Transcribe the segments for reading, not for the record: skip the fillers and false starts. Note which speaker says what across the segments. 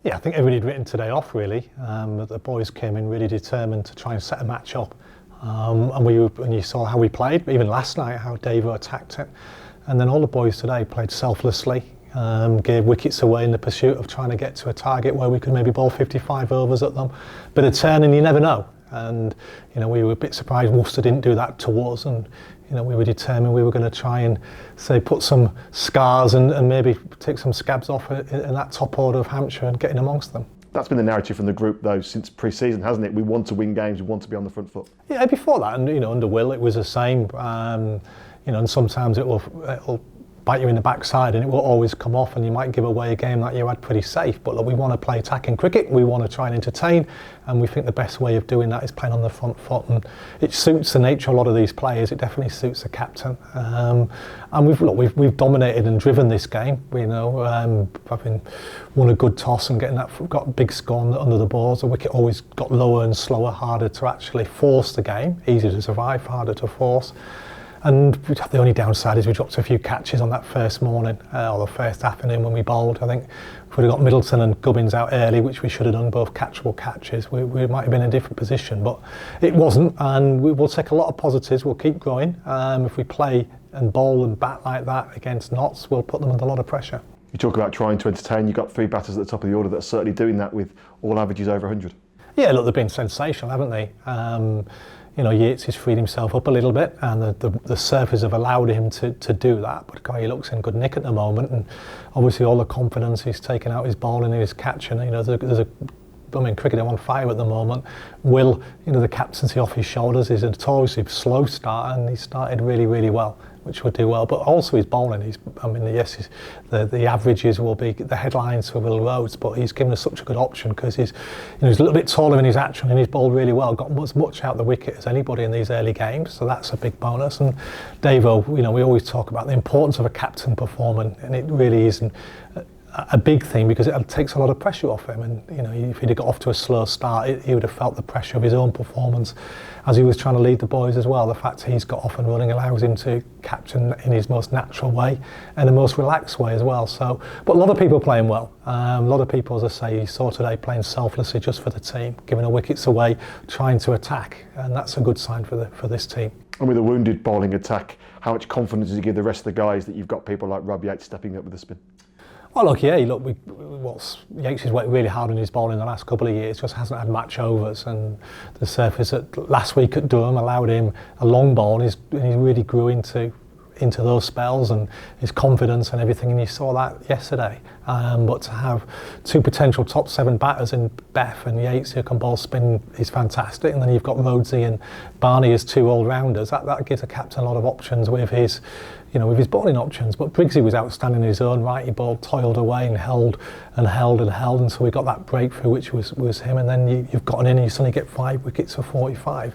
Speaker 1: Yeah, I think everybody had written today off really. The boys came in really determined to try and set a match up. And you saw how we played, even last night, how Davo attacked it. And then all the boys today played selflessly, gave wickets away in the pursuit of trying to get to a target where we could maybe bowl 55 overs at them. Bit of turning, you never know. And we were a bit surprised Worcester didn't do that to us, and we were determined we were going to try and put some scars and maybe take some scabs off in that top order of Hampshire and get in amongst them. That's been the narrative from the group though since pre-season, hasn't it? We want to win games, we want to be on the front foot. Yeah, before that, and under Will it was the same. And sometimes it'll bite you in the backside and it will always come off, and you might give away a game that you had pretty safe. But look, we want to play attacking cricket, we want to try and entertain, and we think the best way of doing that is playing on the front foot, and it suits the nature of a lot of these players. It definitely suits the captain, and we've dominated and driven this game. Having won a good toss and got a big score under the balls, the wicket always got lower and slower, harder to actually force the game, easy to survive, harder to force. And the only downside is we dropped a few catches on that first morning, or the first afternoon when we bowled. I think if we'd have got Middleton and Gubbins out early, which we should have done, both catchable catches, we might have been in a different position. But it wasn't, and we will take a lot of positives. We'll keep growing. If we play and bowl and bat like that against Notts, we'll put them under a lot of pressure. You talk about trying to entertain. You've got three batters at the top of the order that are certainly doing that with all averages over 100. Yeah, look, they've been sensational, haven't they? Yates has freed himself up a little bit, and the surface have allowed him to do that. But he looks in good nick at the moment, and obviously all the confidence he's taken out his bowling and his catching. Cricket on fire at the moment. Will, the captaincy off his shoulders, is a notoriously slow starter, and he started really, really well, which would do well. But also his bowling, the averages will be the headlines for Will Rhodes, but he's given us such a good option because he's a little bit taller in his action and he's bowled really well, got as much out the wicket as anybody in these early games, so that's a big bonus. And Davo, we always talk about the importance of a captain performing, and it really isn't a big thing because it takes a lot of pressure off him, and if he'd have got off to a slow start, he would have felt the pressure of his own performance as he was trying to lead the boys as well. The fact he's got off and running allows him to captain in his most natural way and the most relaxed way as well. But a lot of people playing well. A lot of people, as I say, you saw today playing selflessly just for the team, giving the wickets away, trying to attack, and that's a good sign for this team. And with a wounded bowling attack, how much confidence does it give the rest of the guys that you've got people like Rob Yates stepping up with the spin? Well, Yates has worked really hard on his bowling the last couple of years, just hasn't had match overs, and the surface last week at Durham allowed him a long ball, and he really grew into those spells and his confidence and everything, and you saw that yesterday. But to have two potential top 7 batters in Beth and Yates who can bowl spin is fantastic, and then you've got Rhodesy and Barney as two all-rounders. That gives the captain a lot of options with his bowling options. But Briggsy was outstanding in his own right. He bowled, toiled away and held until we got that breakthrough, which was him, and then you've got an you suddenly get 5 wickets for 45.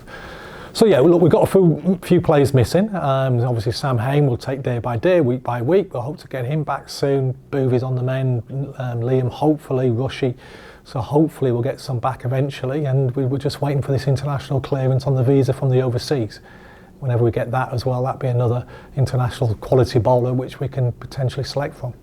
Speaker 1: So yeah, look, we've got a few players missing. Obviously Sam Hain will take day by day, week by week. We'll hope to get him back soon. Boovy's on the mend, Liam hopefully, Rushy. So hopefully we'll get some back eventually, and we were just waiting for this international clearance on the visa from the overseas. Whenever we get that as well, that'd be another international quality bowler which we can potentially select from.